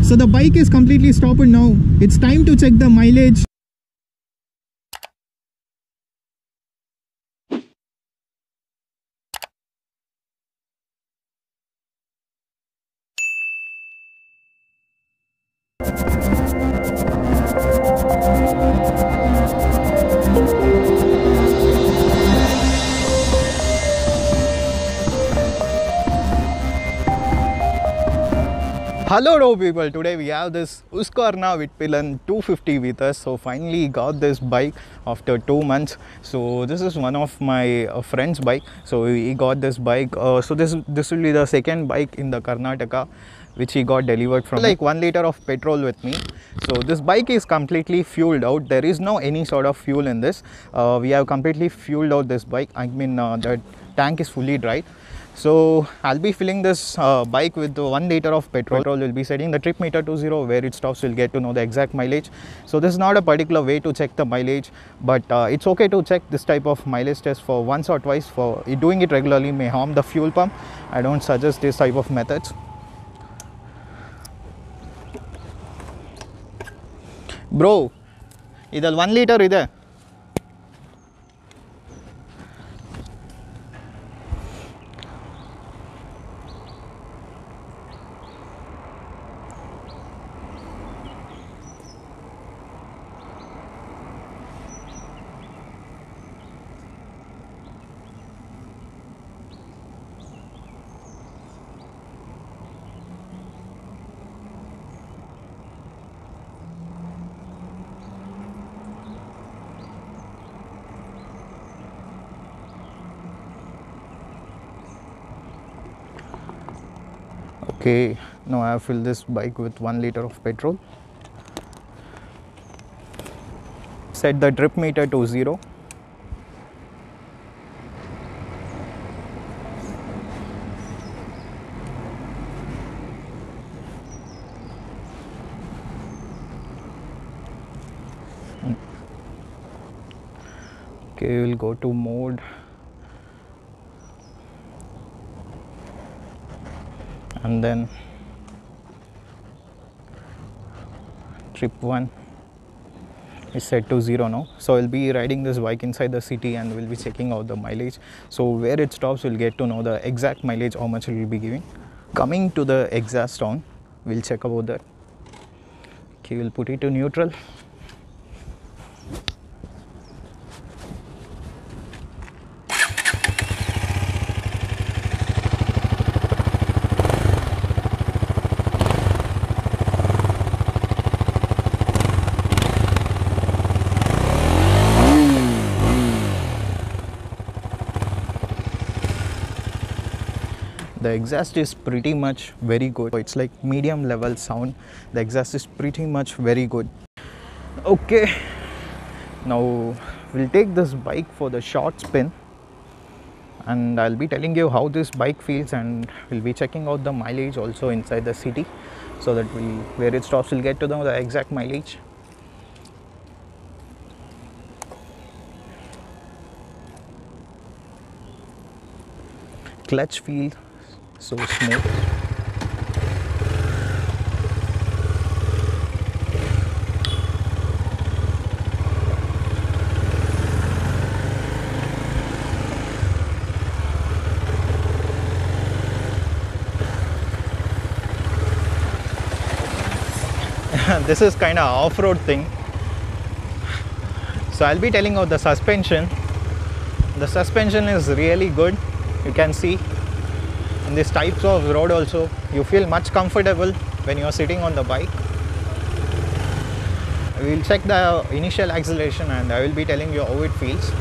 So the bike is completely stopped now. It's time to check the mileage. Hello row people, today we have this Husqvarna Vitpilan 250 with us. So finally got this bike after 2 months. So this is one of my friend's bike. So he got this bike. So this will be the second bike in the Karnataka which he got delivered from. Like 1 liter of petrol with me. So this bike is completely fueled out. There is no any sort of fuel in this. We have completely fueled out this bike. I mean the tank is fully dry. So I'll be filling this bike with 1 liter of petrol. We'll be setting the trip meter to 0. Where it stops, we'll get to know the exact mileage. So this is not a particular way to check the mileage, but it's okay to check this type of mileage test for once or twice. For doing it regularly may harm the fuel pump. I don't suggest this type of methods. Bro, idal 1 liter ide. Okay, now I have filled this bike with 1 liter of petrol. Set the trip meter to 0. Okay, we'll go to mode. And then trip 1 is set to 0 now. So I'll be riding this bike inside the city and we'll be checking out the mileage. So where it stops, we'll get to know the exact mileage, how much it will be giving. Coming to the exhaust on, we'll check about that. Okay, we'll put it to neutral. The exhaust is pretty much very good. It's like medium level sound. The exhaust is pretty much very good. Okay, now we'll take this bike for the short spin and I'll be telling you how this bike feels, and we'll be checking out the mileage also inside the city, so that where it stops we'll get to know the exact mileage. Clutch feel so smooth. This is kind of off-road thing. So I'll be telling about the suspension. The suspension is really good. You can see in these types of road also you feel much comfortable when you are sitting on the bike. We will check the initial acceleration and I will be telling you how it feels.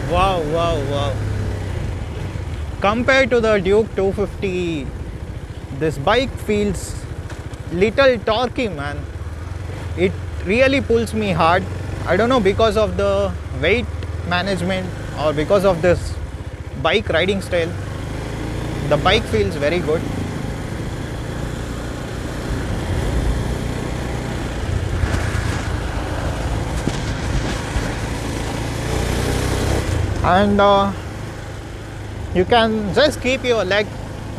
Wow, wow, wow. Compared to the Duke 250, this bike feels little torquey, man. It really pulls me hard. I don't know, because of the weight management or because of this bike riding style, the bike feels very good. and you can just keep your leg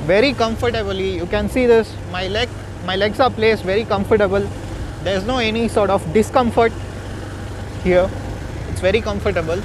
very comfortably. You can see this, my legs are placed very comfortable. There's no any sort of discomfort here. It's very comfortable.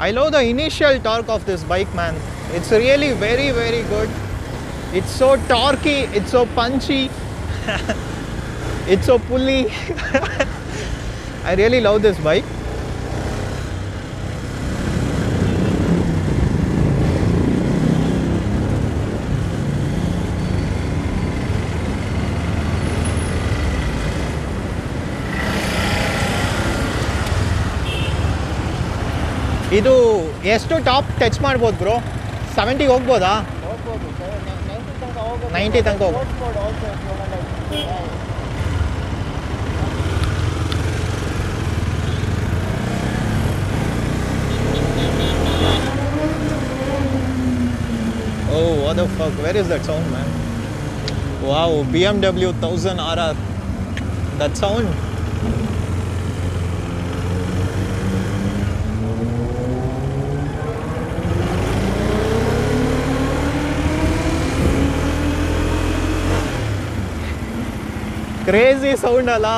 I love the initial torque of this bike, man. It's really very, very good. It's so torquey, it's so punchy, it's so pulley. I really love this bike. ಇದು ಎಷ್ಟು top touch ಮಾಡ್ಬೋದು bro? 70 ಹೋಗ್ಬೋದಾ? 90 ತನಕ ಹೋಗ್ಬೋದು. Oh, what the fuck? Where is that sound, man? Wow, BMW 1000 RR. That sound. Crazy sound alla.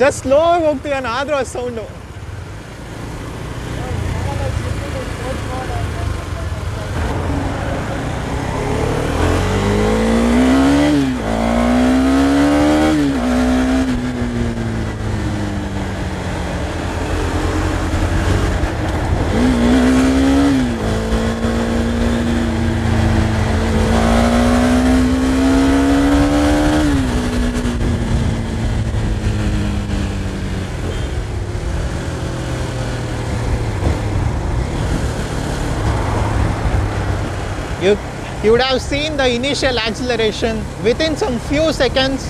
Just slow ಹೋಗ್ತೀಯನ ಆದ್ರೂ ಆ sound. You would have seen the initial acceleration. Within some few seconds,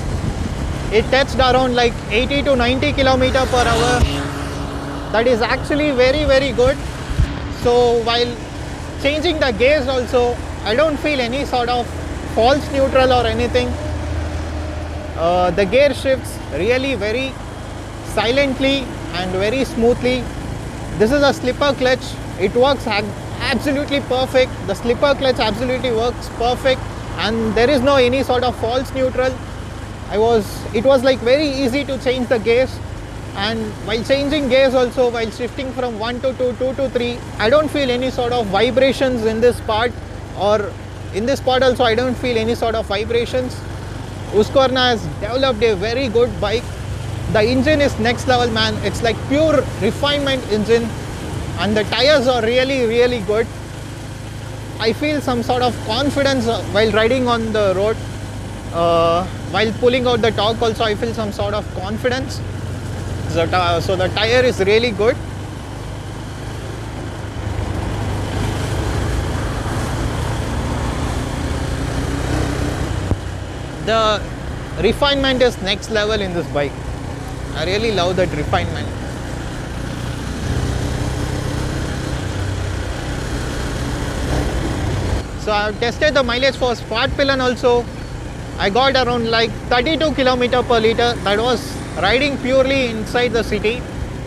it touched around like 80 to 90 km per hour. That is actually very, very good. So while changing the gears also, I don't feel any sort of false neutral or anything. The gear shifts really very silently and very smoothly. This is a slipper clutch. It works absolutely perfect. The slipper clutch absolutely works perfect, and there is no any sort of false neutral. It was like very easy to change the gears, and while changing gears also, while shifting from 1 to 2, 2 to 3, I don't feel any sort of vibrations in this part, or in this part also I don't feel any sort of vibrations. Husqvarna has developed a very good bike. The engine is next level, man. It's like pure refinement engine. And the tires are really, really good. I feel some sort of confidence while riding on the road. While pulling out the torque also, I feel some sort of confidence. So the tire is really good. The refinement is next level in this bike. I really love that refinement. So I have tested the mileage for Spark Pillion also. I got around like 32 km per liter. That was riding purely inside the city.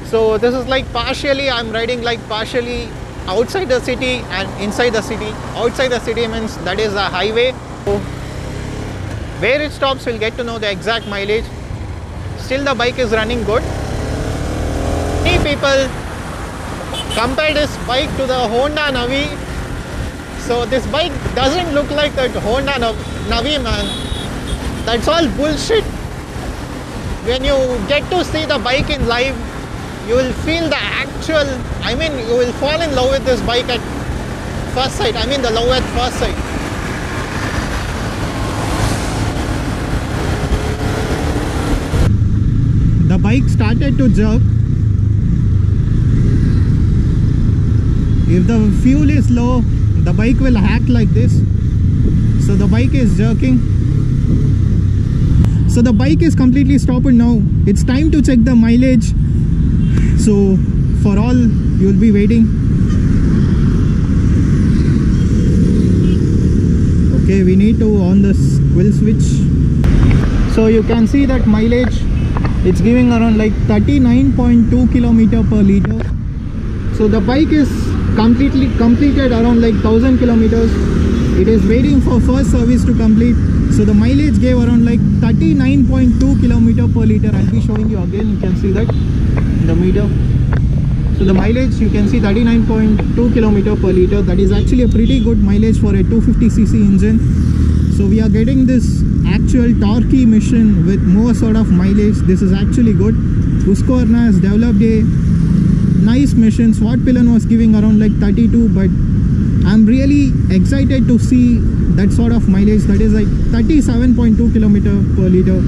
So this is like partially I'm riding like partially outside the city and inside the city. Outside the city means that is a highway. So where it stops we'll get to know the exact mileage. Still the bike is running good. Many people compare this bike to the Honda Navi. So this bike doesn't look like that Honda Navi, man. That's all bullshit. When you get to see the bike in live, you will feel the actual, you will fall in love with this bike at first sight. The love at first sight. The bike started to jerk. If the fuel is low, the bike will act like this. So the bike is jerking. So the bike is completely stopped now. It's time to check the mileage. So for all, you'll be waiting. Okay, we need to on the quill switch. So you can see that mileage, it's giving around like 39.2 kilometer per liter. So the bike is completed around like 1000 kilometers. It is waiting for first service to complete. So the mileage gave around like 39.2 kilometer per liter. I'll be showing you again. You can see that in the meter. So the mileage, you can see 39.2 kilometer per liter. That is actually a pretty good mileage for a 250cc engine. So we are getting this actual torquey machine with more sort of mileage. This is actually good. Husqvarna has developed a nice machine. Svartpilen was giving around like 32, but I'm really excited to see that sort of mileage. That is like 37.2 kilometer per liter.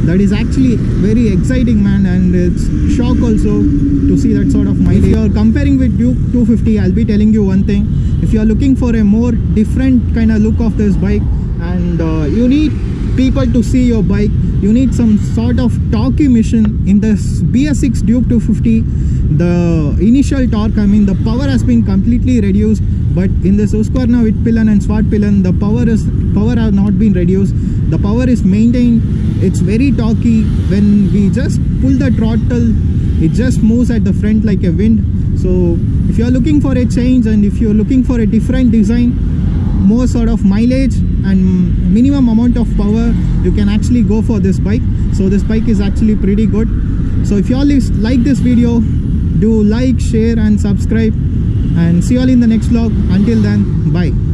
That is actually very exciting, man, and it's shock also to see that sort of mileage. If you're comparing with Duke 250, I'll be telling you one thing. If you're looking for a more different kind of look of this bike, and you need people to see your bike, you need some sort of torquey machine. In the BS6 Duke 250, the initial torque, I mean the power has been completely reduced, but in this Husqvarna Vitpilen and Svartpilen, the power has not been reduced. The power is maintained. It's very torquey. When we just pull the throttle, it just moves at the front like a wind. So if you're looking for a change, and if you're looking for a different design, more sort of mileage and minimum amount of power, you can actually go for this bike. So this bike is actually pretty good. So if you all like this video, do like, share and subscribe, and see you all in the next vlog. Until then, bye.